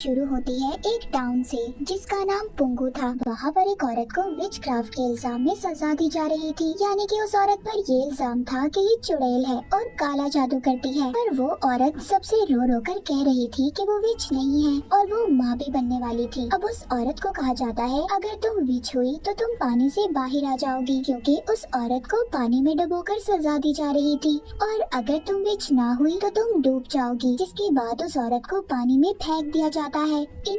शुरू होती है एक टाउन से जिसका नाम पुंगू था। वहाँ पर एक औरत को विच क्राफ्ट के इल्जाम में सजा दी जा रही थी, यानी कि उस औरत पर ये इल्जाम था कि ये चुड़ैल है और काला जादू करती है। पर वो औरत सबसे रो रो कर कह रही थी कि वो विच नहीं है और वो माँ भी बनने वाली थी। अब उस औरत को कहा जाता है, अगर तुम विच हुई तो तुम पानी से बाहर आ जाओगी, क्योंकि उस औरत को पानी में डुबोकर सजा दी जा रही थी। और अगर तुम विच ना हुई तो तुम डूब जाओगी, जिसके बाद उस औरत को पानी में फेंक दिया जाता है। इन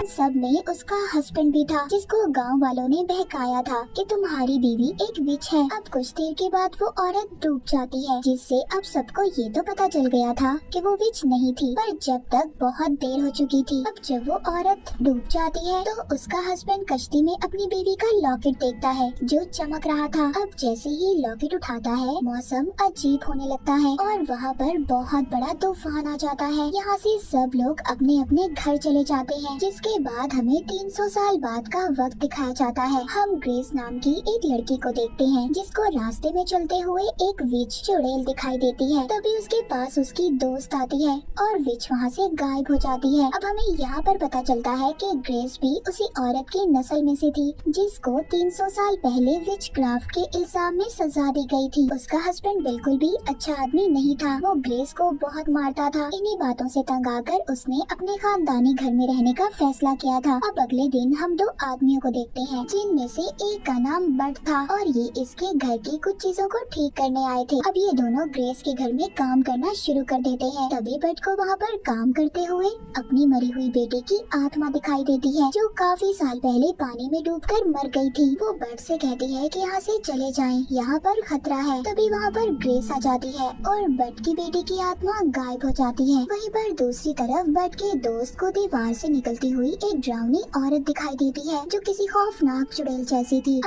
सब में उसका हस्बैंड भी था, जिसको गांव वालों ने बहकाया था कि तुम्हारी बीवी एक विच है। अब कुछ देर के बाद वो औरत डूब जाती है, जिससे अब सबको ये तो पता चल गया था कि वो विच नहीं थी। पर जब तक बहुत देर हो चुकी थी। अब जब वो औरत डूब जाती है तो उसका हस्बैंड कश्ती में अपनी बीवी का लॉकेट देखता है जो चमक रहा था। अब जैसे ही लॉकेट उठाता है, मौसम अजीब होने लगता है और वहाँ पर बहुत बड़ा तूफान आ जाता है। यहाँ से सब लोग अपने अपने घर चले जाते हैं, जिसके बाद हमें 300 साल बाद का वक्त दिखाया जाता है। हम ग्रेस नाम की एक लड़की को देखते हैं, जिसको रास्ते में चलते हुए एक विच चुड़ैल दिखाई देती है। तभी उसके पास उसकी दोस्त आती है और विच वहाँ से गायब हो जाती है। अब हमें यहाँ पर पता चलता है कि ग्रेस भी उसी औरत की नस्ल में से थी, जिसको 300 साल पहले विच क्राफ्ट के इल्जाम में सजा दी गई थी। उसका हस्बैंड बिल्कुल भी अच्छा आदमी नहीं था, वो ग्रेस को बहुत मारता था। इन्हीं बातों से तंग आकर उसने अपने खानदानी घर में रहने का फैसला किया था। अब अगले दिन हम दो आदमियों को देखते हैं, जिनमें से एक का नाम बट था और ये इसके घर की कुछ चीजों को ठीक करने आए थे। अब ये दोनों ग्रेस के घर में काम करना शुरू कर देते हैं। तभी बट को वहाँ पर काम करते हुए अपनी मरी हुई बेटी की आत्मा दिखाई देती है, जो काफी साल पहले पानी में डूबकर मर गई थी। वो बट से कहती है कि यहाँ से चले जाएं, यहाँ पर खतरा है। तभी वहाँ पर ग्रेस आ जाती है और बट की बेटी की आत्मा गायब हो जाती है। वहीं पर दूसरी तरफ बट के दोस्त को दीवार से निकलती हुई एक डरावनी औरत दिखाई देती है, जो किसी खौफनाक चुड़ैल जैसी थी।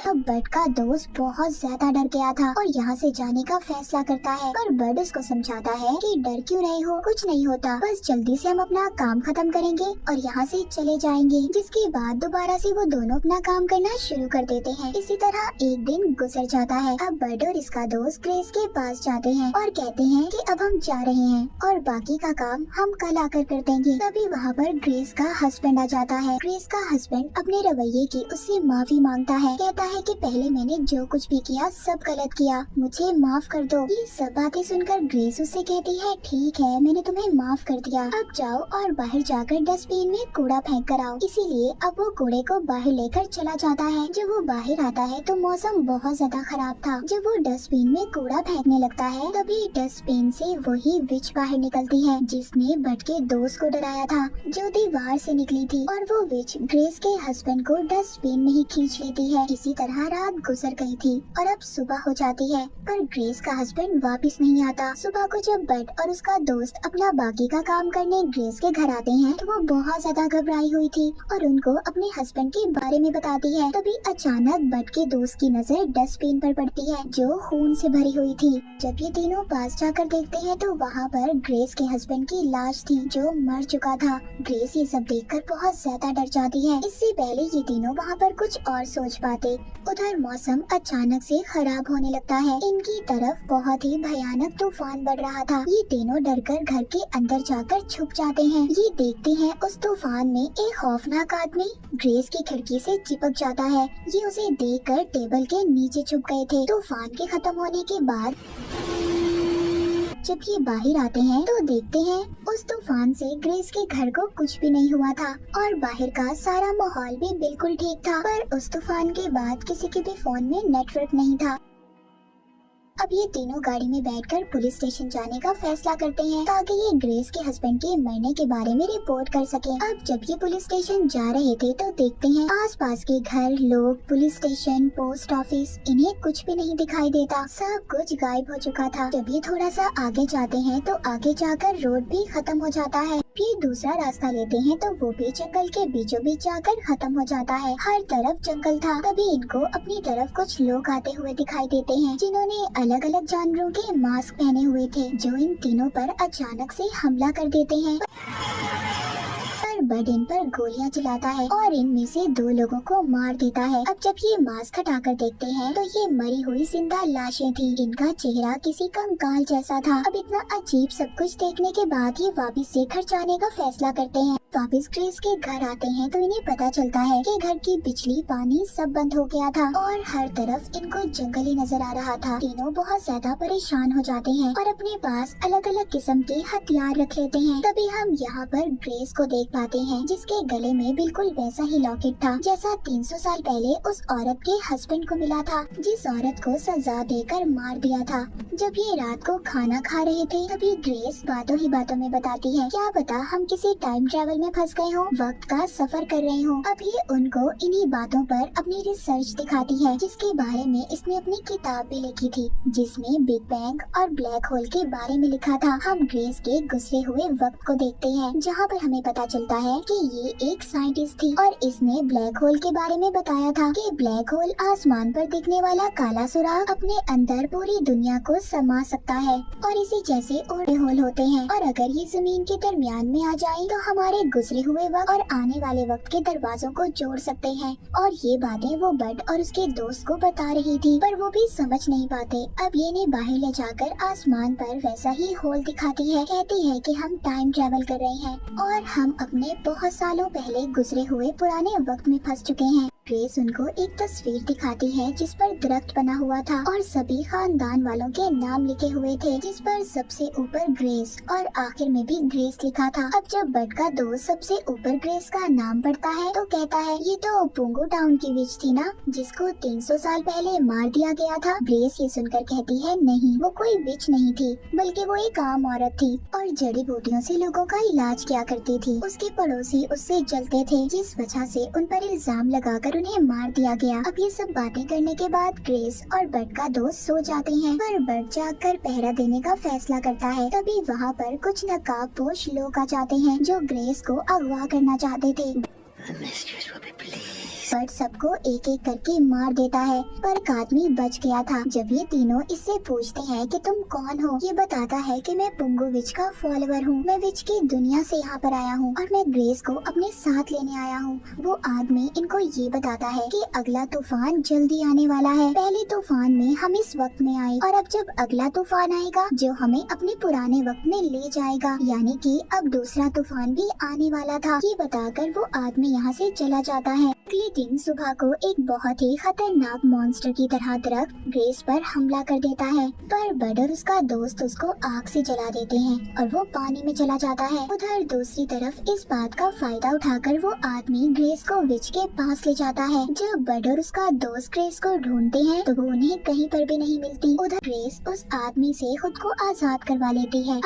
अब बट का दोस्त बहुत ज्यादा डर गया था और यहाँ से जाने का फैसला करता है। पर बट उसको समझाता है कि डर क्यों रहे हो, कुछ नहीं होता, बस जल्दी से हम अपना काम खत्म करेंगे और यहाँ से चले जाएंगे। जिसके बाद दोबारा से वो दोनों अपना काम करना शुरू कर देते हैं। इसी तरह एक दिन गुजर जाता है। अब बट और इसका दोस्त ग्रेस के पास जाते हैं और कहते हैं कि अब हम जा रहे हैं और बाकी का काम हम कल आकर कर देंगे। तभी वहाँ पर ग्रेस का हस्बैंड आ जाता है। ग्रेस का हस्बैंड अपने रवैये की उससे माफी मांगता है, कहता है कि पहले मैंने जो कुछ भी किया सब गलत किया, मुझे माफ कर दो। ये सब बातें सुनकर ग्रेस उससे कहती है, ठीक है, मैंने तुम्हें माफ कर दिया, अब जाओ और बाहर जाकर डस्टबिन में कूड़ा फेंक कर आओ। इसीलिए अब वो कूड़े को बाहर लेकर चला जाता है। जब वो बाहर आता है तो मौसम बहुत ज्यादा खराब था। जब वो डस्टबिन में कूड़ा फेंकने लगता है, तभी डस्टबिन से वही विच बाहर निकलती है, जिसने बट के दोस्त को डराया था, जो दीवार से निकली थी। और वो विच ग्रेस के हस्बैंड को डस्टबिन में ही खींच लेती है। इसी तरह रात गुजर गई थी और अब सुबह हो जाती है, पर ग्रेस का हस्बैंड वापस नहीं आता। सुबह को जब बट और उसका दोस्त अपना बाकी का काम करने ग्रेस के घर आते हैं, तो वो बहुत ज्यादा घबराई हुई थी और उनको अपने हस्बैंड के बारे में बताती है। तभी अचानक बट के दोस्त की नजर डस्टबिन पर पड़ती है, जो खून से भरी हुई थी। जब ये तीनों पास जाकर देखते हैं तो वहाँ पर ग्रेस के हस्बैंड की लाश थी, जो मर चुका था। ग्रेस ये सब देखकर बहुत ज्यादा डर जाती है। इससे पहले ये तीनों वहाँ पर कुछ और सोच पाते, उधर मौसम अचानक से खराब होने लगता है। इनकी तरफ बहुत ही भयानक तूफान बढ़ रहा था। ये तीनों डरकर घर के अंदर जाकर छुप जाते हैं। ये देखते हैं उस तूफान में एक खौफनाक आदमी ग्रेस की खिड़की से चिपक जाता है। ये उसे देखकर टेबल के नीचे छुप गए थे। तूफान के खत्म होने के बाद जब ये बाहर आते हैं तो देखते हैं उस तूफान से ग्रेस के घर को कुछ भी नहीं हुआ था और बाहर का सारा माहौल भी बिल्कुल ठीक था। पर उस तूफान के बाद किसी के भी फोन में नेटवर्क नहीं था। अब ये तीनों गाड़ी में बैठकर पुलिस स्टेशन जाने का फैसला करते हैं, ताकि ये ग्रेस के हस्बैंड के मरने के बारे में रिपोर्ट कर सके। अब जब ये पुलिस स्टेशन जा रहे थे तो देखते हैं आसपास के घर, लोग, पुलिस स्टेशन, पोस्ट ऑफिस, इन्हें कुछ भी नहीं दिखाई देता। सब कुछ गायब हो चुका था। जब ये थोड़ा सा आगे जाते हैं तो आगे जाकर रोड भी खत्म हो जाता है। फिर दूसरा रास्ता लेते हैं तो वो भी जंगल के बीचों बीच जाकर खत्म हो जाता है। हर तरफ जंगल था। तभी इनको अपनी तरफ कुछ लोग आते हुए दिखाई देते हैं, जिन्होंने अलग अलग जानवरों के मास्क पहने हुए थे, जो इन तीनों पर अचानक से हमला कर देते हैं। पर बड इन पर गोलियां चलाता है और इनमें से 2 लोगों को मार देता है। अब जब ये मास्क हटाकर देखते हैं तो ये मरी हुई जिंदा लाशें थी। इनका चेहरा किसी कंकाल जैसा था। अब इतना अजीब सब कुछ देखने के बाद ये वापस से घर जाने का फैसला करते हैं। वापस ग्रेस के घर आते हैं तो इन्हें पता चलता है कि घर की बिजली पानी सब बंद हो गया था और हर तरफ इनको जंगल ही नजर आ रहा था। तीनों बहुत ज्यादा परेशान हो जाते हैं और अपने पास अलग अलग किस्म के हथियार रख लेते हैं। तभी हम यहाँ पर ग्रेस को देख पाते हैं जिसके गले में बिल्कुल वैसा ही लॉकेट था जैसा 300 साल पहले उस औरत के हस्बैंड को मिला था, जिस औरत को सजा देकर मार दिया था। जब ये रात को खाना खा रहे थे तभी ग्रेस बातों ही बातों में बताती है, क्या पता हम किसी टाइम ट्रैवल में फंस गए हो, वक्त का सफर कर रहे हो। अब ये उनको इन्हीं बातों पर अपनी रिसर्च दिखाती है जिसके बारे में इसने अपनी किताब भी लिखी थी जिसमें बिग बैंग और ब्लैक होल के बारे में लिखा था। हम ग्रेस के गुजरे हुए वक्त को देखते हैं जहाँ पर हमें पता चलता है कि ये एक साइंटिस्ट थी और इसने ब्लैक होल के बारे में बताया था कि ब्लैक होल आसमान पर दिखने वाला काला सुराख अपने अंदर पूरी दुनिया को समा सकता है और इसी जैसे और होल होते हैं और अगर ये जमीन के दरमियान में आ जाए तो हमारे गुजरे हुए वक्त और आने वाले वक्त के दरवाजों को जोड़ सकते हैं। और ये बातें वो बड और उसके दोस्त को बता रही थी पर वो भी समझ नहीं पाते। अब ये इन्हें बाहर ले जाकर आसमान पर वैसा ही होल दिखाती है, कहती है कि हम टाइम ट्रैवल कर रहे हैं और हम अपने बहुत सालों पहले गुजरे हुए पुराने वक्त में फंस चुके हैं। ग्रेस उनको एक तस्वीर दिखाती है जिस पर दरख्त बना हुआ था और सभी खानदान वालों के नाम लिखे हुए थे जिस पर सबसे ऊपर ग्रेस और आखिर में भी ग्रेस लिखा था। अब जब बड का दोस्त सबसे ऊपर ग्रेस का नाम पढ़ता है तो कहता है, ये तो पुंगू टाउन की विच थी ना जिसको 300 साल पहले मार दिया गया था। ग्रेस ये सुनकर कहती है, नहीं वो कोई विच नहीं थी बल्कि वो एक आम औरत थी और जड़ी बूटियों से लोगों का इलाज किया करती थी। उसके पड़ोसी उससे जलते थे जिस वजह से उन पर इल्जाम लगाकर उन्हें मार दिया गया। अब ये सब बातें करने के बाद ग्रेस और बड का दोस्त सो जाते हैं पर बड जाकर पहरा देने का फैसला करता है। तभी वहाँ पर कुछ नकाबपोश लोग आ जाते हैं जो ग्रेस को अगवा करना चाहते थे। बड सबको एक एक करके मार देता है पर एक आदमी बच गया था। जब ये तीनों इससे पूछते हैं कि तुम कौन हो, ये बताता है कि मैं पुंगू विच का फॉलोवर हूँ, मैं विच की दुनिया से यहाँ पर आया हूँ और मैं ग्रेस को अपने साथ लेने आया हूँ। वो आदमी इनको ये बताता है कि अगला तूफान जल्दी आने वाला है, पहले तूफान में हम इस वक्त में आए और अब जब अगला तूफान आएगा जो हमें अपने पुराने वक्त में ले जाएगा, यानी कि अब दूसरा तूफान भी आने वाला था। ये बताकर वो आदमी यहाँ से चला जाता है। अगले दिन सुबह को एक बहुत ही खतरनाक मॉन्स्टर की तरह दरख्त ग्रेस पर हमला कर देता है पर बड और उसका दोस्त उसको आग से जला देते हैं और वो पानी में चला जाता है। उधर दूसरी तरफ इस बात का फायदा उठाकर वो आदमी ग्रेस को विच के पास ले जाता है। जब बड और उसका दोस्त ग्रेस को ढूंढते हैं तो वो उन्हें कहीं पर भी नहीं मिलती। उधर ग्रेस उस आदमी से खुद को आजाद करवा लेती है।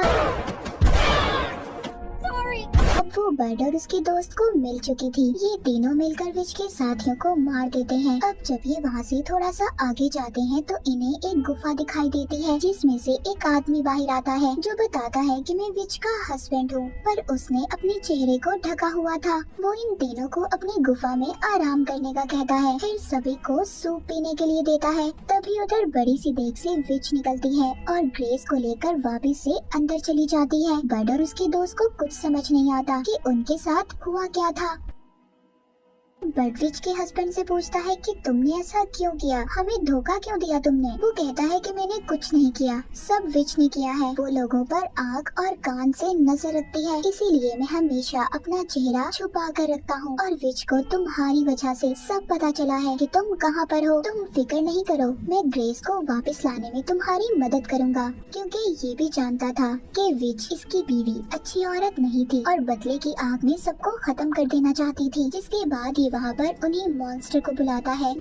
अब वो बड और उसके दोस्त को मिल चुकी थी। ये तीनों मिलकर विच के साथियों को मार देते हैं। अब जब ये वहाँ से थोड़ा सा आगे जाते हैं तो इन्हें एक गुफा दिखाई देती है जिसमें से एक आदमी बाहर आता है जो बताता है कि मैं विच का हस्बैंड हूँ पर उसने अपने चेहरे को ढका हुआ था। वो इन तीनों को अपनी गुफा में आराम करने का कहता है, फिर सभी को सूप पीने के लिए देता है। तभी उधर बड़ी सी देग से विच निकलती है और ग्रेस को लेकर वापस से अंदर चली जाती है। बड और उसके दोस्त को कुछ समझ नहीं आता कि उनके साथ हुआ क्या था। बड विच के हस्बैंड से पूछता है कि तुमने ऐसा क्यों किया, हमें धोखा क्यों दिया तुमने। वो कहता है कि मैंने कुछ नहीं किया, सब विच ने किया है। वो लोगों पर आँख और कान से नजर रखती है, इसीलिए मैं हमेशा अपना चेहरा छुपा कर रखता हूँ और विच को तुम्हारी वजह से सब पता चला है कि तुम कहाँ पर हो। तुम फिक्र नहीं करो, मैं ग्रेस को वापस लाने में तुम्हारी मदद करूँगा, क्योंकि ये भी जानता था कि विच इसकी बीवी अच्छी औरत नहीं थी और बदले की आग में सबको खत्म कर देना चाहती थी। जिसके बाद ये वहाँ पर उन्हीं मॉन्स्टर को बुलाता है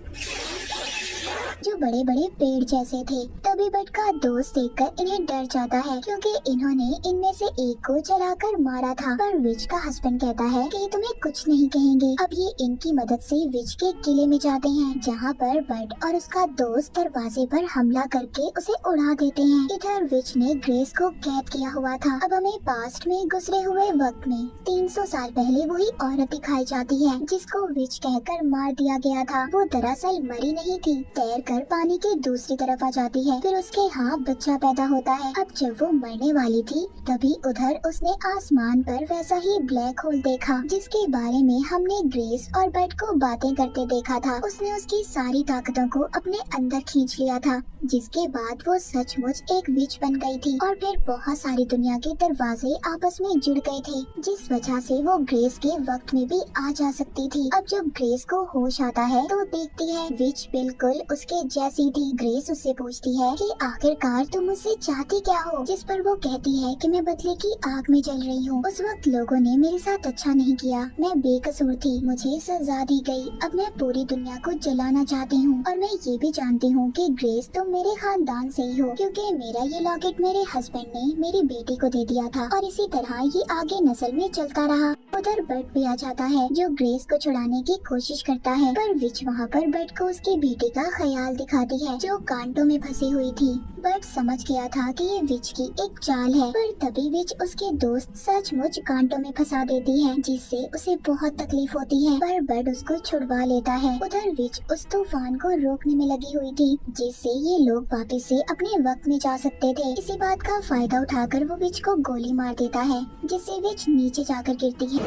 जो बड़े बड़े पेड़ जैसे थे। तभी बड का दोस्त देखकर इन्हें डर जाता है क्योंकि इन्होंने इनमें से एक को जलाकर मारा था। पर विच का हस्बैंड कहता है कि तुम्हें कुछ नहीं कहेंगे। अब ये इनकी मदद से विच के किले में जाते हैं जहाँ पर बड और उसका दोस्त दरवाजे पर हमला करके उसे उड़ा देते हैं। इधर विच ने ग्रेस को कैद किया हुआ था। अब हमें पास्ट में गुजरे हुए वक्त में 300 साल पहले वही औरत दिखाई जाती है जिसको विच कहकर मार दिया गया था। वो दरअसल मरी नहीं थी, तैर कर पानी के दूसरी तरफ आ जाती है। फिर उसके यहाँ बच्चा पैदा होता है। अब जब वो मरने वाली थी तभी उधर उसने आसमान पर वैसा ही ब्लैक होल देखा जिसके बारे में हमने ग्रेस और बड को बातें करते देखा था। उसने उसकी सारी ताकतों को अपने अंदर खींच लिया था, जिसके बाद वो सचमुच एक विच बन गई थी और फिर बहुत सारी दुनिया के दरवाजे आपस में जुड़ गए थे, जिस वजह से वो ग्रेस के वक्त में भी आ जा सकती थी। अब जब ग्रेस को होश आता है तो देखती है विच बिल्कुल उसके जैसी थी। ग्रेस उससे पूछती है कि आखिरकार तुम मुझसे चाहती क्या हो, जिस पर वो कहती है कि मैं बदले की आग में जल रही हूँ। उस वक्त लोगों ने मेरे साथ अच्छा नहीं किया, मैं बेकसूर थी, मुझे सजा दी गई। अब मैं पूरी दुनिया को जलाना चाहती हूँ और मैं ये भी जानती हूँ कि ग्रेस तुम मेरे खानदान से ही हो, क्योंकि मेरा ये लॉकेट मेरे हस्बैंड ने मेरी बेटी को दे दिया था और इसी तरह ये आगे नस्ल में चलता रहा। उधर बड भी आ जाता है जो ग्रेस को छुड़ाने की कोशिश करता है, पर विच वहाँ पर बड को उसकी बेटी का ख्याल दिखाती है जो कांटों में फंसी हुई थी। बड समझ गया था कि ये विच की एक चाल है, पर तभी विच उसके दोस्त सचमुच कांटों में फंसा देती है, जिससे उसे बहुत तकलीफ होती है, पर बड उसको छुड़वा लेता है। उधर विच उस तूफान को रोकने में लगी हुई थी, जिससे ये लोग वापस से अपने वक्त में जा सकते थे। इसी बात का फायदा उठाकर वो विच को गोली मार देता है, जिससे विच नीचे जाकर गिरती है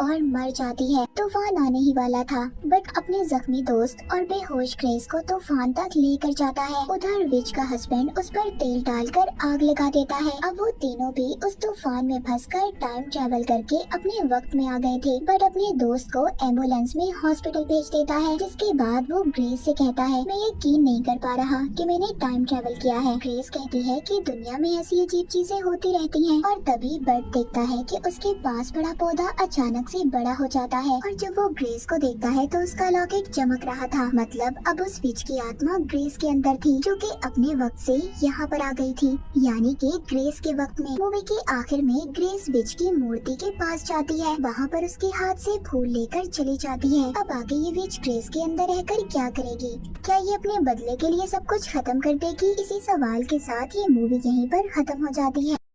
और मर जाती है। तूफान आने ही वाला था, बट अपने जख्मी दोस्त और बेहोश ग्रेस को तूफान तक लेकर जाता है। उधर विच का हस्बैंड उस पर तेल डालकर आग लगा देता है। अब वो तीनों भी उस तूफान में फंसकर टाइम ट्रेवल करके अपने वक्त में आ गए थे, बट अपने दोस्त को एम्बुलेंस में हॉस्पिटल भेज देता है, जिसके बाद वो ग्रेस से कहता है मैं यकीन नहीं कर पा रहा कि मैंने टाइम ट्रेवल किया है। ग्रेस कहती है कि दुनिया में ऐसी अजीब चीजें होती रहती हैं, और तभी बड देखता है कि उसके पास बड़ा पौधा अचानक से बड़ा हो जाता है, और जब वो ग्रेस को देखता है तो उसका लॉकेट चमक रहा था। मतलब अब उस विच की आत्मा ग्रेस के अंदर थी, जो कि अपने वक्त से यहाँ पर आ गई थी, यानी कि ग्रेस के वक्त में। मूवी के आखिर में ग्रेस विच की मूर्ति के पास जाती है, वहाँ पर उसके हाथ से फूल लेकर चली जाती है। अब आगे ये विच ग्रेस के अंदर रहकर क्या करेगी? क्या ये अपने बदले के लिए सब कुछ खत्म कर देगी? इसी सवाल के साथ ये मूवी यहीं पर खत्म हो जाती है।